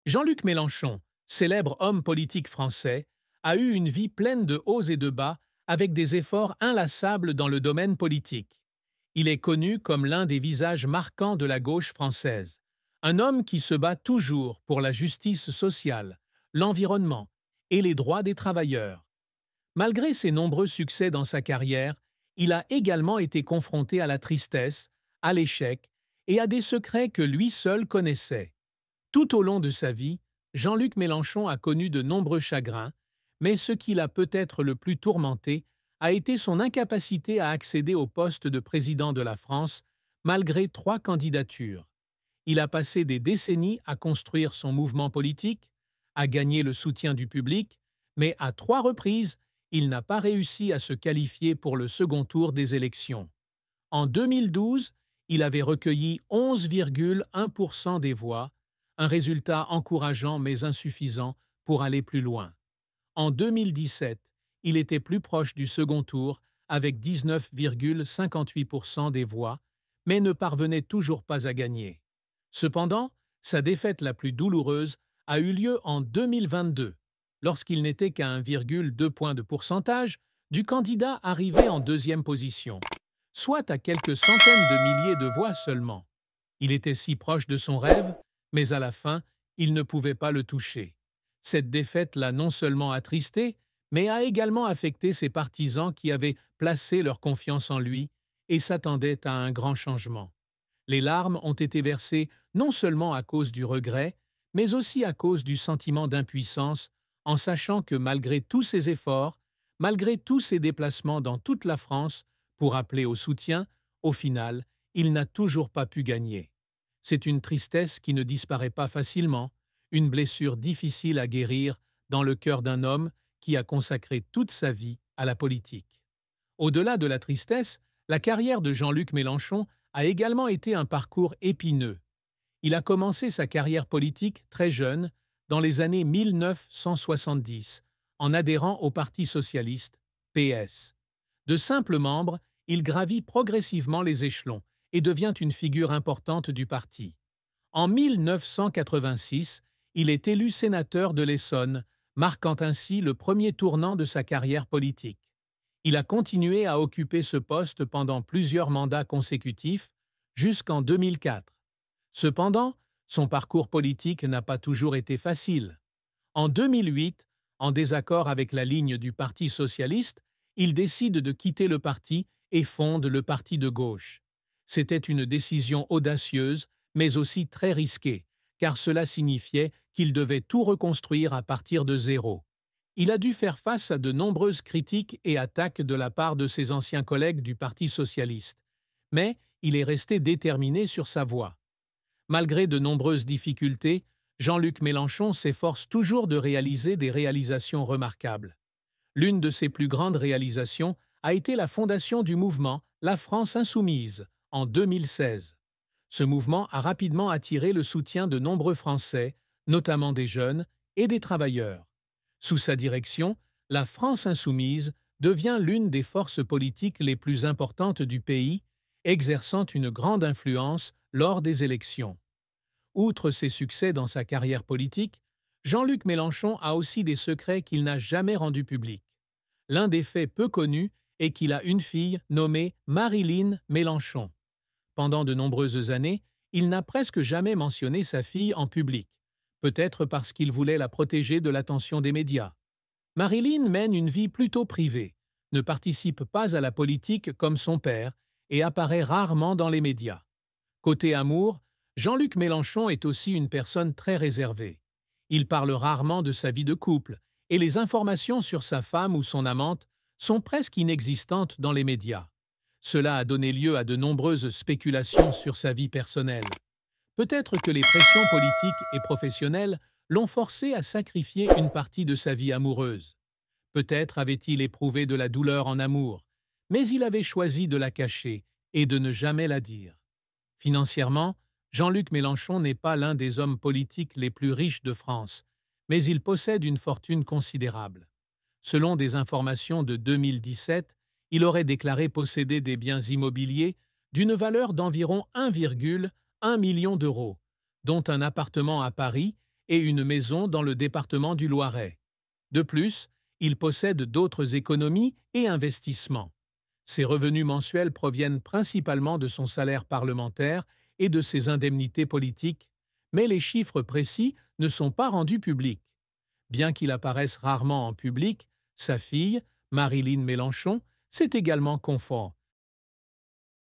Jean-Luc Mélenchon, célèbre homme politique français, a eu une vie pleine de hauts et de bas, avec des efforts inlassables dans le domaine politique. Il est connu comme l'un des visages marquants de la gauche française. Un homme qui se bat toujours pour la justice sociale, l'environnement et les droits des travailleurs. Malgré ses nombreux succès dans sa carrière, il a également été confronté à la tristesse, à l'échec et à des secrets que lui seul connaissait. Tout au long de sa vie, Jean-Luc Mélenchon a connu de nombreux chagrins, mais ce qui l'a peut-être le plus tourmenté a été son incapacité à accéder au poste de président de la France, malgré 3 candidatures. Il a passé des décennies à construire son mouvement politique, à gagner le soutien du public, mais à 3 reprises, il n'a pas réussi à se qualifier pour le second tour des élections. En 2012, il avait recueilli 11,1% des voix, un résultat encourageant mais insuffisant pour aller plus loin. En 2017, il était plus proche du second tour avec 19,58% des voix, mais ne parvenait toujours pas à gagner. Cependant, sa défaite la plus douloureuse a eu lieu en 2022, lorsqu'il n'était qu'à 1,2 point de pourcentage du candidat arrivé en deuxième position, soit à quelques centaines de milliers de voix seulement. Il était si proche de son rêve, mais à la fin, il ne pouvait pas le toucher. Cette défaite l'a non seulement attristé, mais a également affecté ses partisans qui avaient placé leur confiance en lui et s'attendaient à un grand changement. Les larmes ont été versées non seulement à cause du regret, mais aussi à cause du sentiment d'impuissance, en sachant que malgré tous ses efforts, malgré tous ses déplacements dans toute la France pour appeler au soutien, au final, il n'a toujours pas pu gagner. C'est une tristesse qui ne disparaît pas facilement, une blessure difficile à guérir dans le cœur d'un homme qui a consacré toute sa vie à la politique. Au-delà de la tristesse, la carrière de Jean-Luc Mélenchon a également été un parcours épineux. Il a commencé sa carrière politique très jeune, dans les années 1970, en adhérant au Parti socialiste, PS. De simple membre, il gravit progressivement les échelons et devient une figure importante du parti. En 1986, il est élu sénateur de l'Essonne, marquant ainsi le premier tournant de sa carrière politique. Il a continué à occuper ce poste pendant plusieurs mandats consécutifs, jusqu'en 2004. Cependant, son parcours politique n'a pas toujours été facile. En 2008, en désaccord avec la ligne du Parti socialiste, il décide de quitter le parti et fonde le Parti de gauche. C'était une décision audacieuse, mais aussi très risquée, car cela signifiait qu'il devait tout reconstruire à partir de zéro. Il a dû faire face à de nombreuses critiques et attaques de la part de ses anciens collègues du Parti socialiste, mais il est resté déterminé sur sa voie. Malgré de nombreuses difficultés, Jean-Luc Mélenchon s'efforce toujours de réaliser des réalisations remarquables. L'une de ses plus grandes réalisations a été la fondation du mouvement La France insoumise en 2016. Ce mouvement a rapidement attiré le soutien de nombreux Français, notamment des jeunes et des travailleurs. Sous sa direction, la France insoumise devient l'une des forces politiques les plus importantes du pays, exerçant une grande influence lors des élections. Outre ses succès dans sa carrière politique, Jean-Luc Mélenchon a aussi des secrets qu'il n'a jamais rendus publics. L'un des faits peu connus est qu'il a une fille nommée Marilyn Mélenchon. Pendant de nombreuses années, il n'a presque jamais mentionné sa fille en public, peut-être parce qu'il voulait la protéger de l'attention des médias. Marilyn mène une vie plutôt privée, ne participe pas à la politique comme son père et apparaît rarement dans les médias. Côté amour, Jean-Luc Mélenchon est aussi une personne très réservée. Il parle rarement de sa vie de couple et les informations sur sa femme ou son amante sont presque inexistantes dans les médias. Cela a donné lieu à de nombreuses spéculations sur sa vie personnelle. Peut-être que les pressions politiques et professionnelles l'ont forcé à sacrifier une partie de sa vie amoureuse. Peut-être avait-il éprouvé de la douleur en amour, mais il avait choisi de la cacher et de ne jamais la dire. Financièrement, Jean-Luc Mélenchon n'est pas l'un des hommes politiques les plus riches de France, mais il possède une fortune considérable. Selon des informations de 2017, il aurait déclaré posséder des biens immobiliers d'une valeur d'environ 1,1 million d'euros, dont un appartement à Paris et une maison dans le département du Loiret. De plus, il possède d'autres économies et investissements. Ses revenus mensuels proviennent principalement de son salaire parlementaire et de ses indemnités politiques, mais les chiffres précis ne sont pas rendus publics. Bien qu'il apparaisse rarement en public, sa fille, Marilyn Mélenchon, s'est également confiée.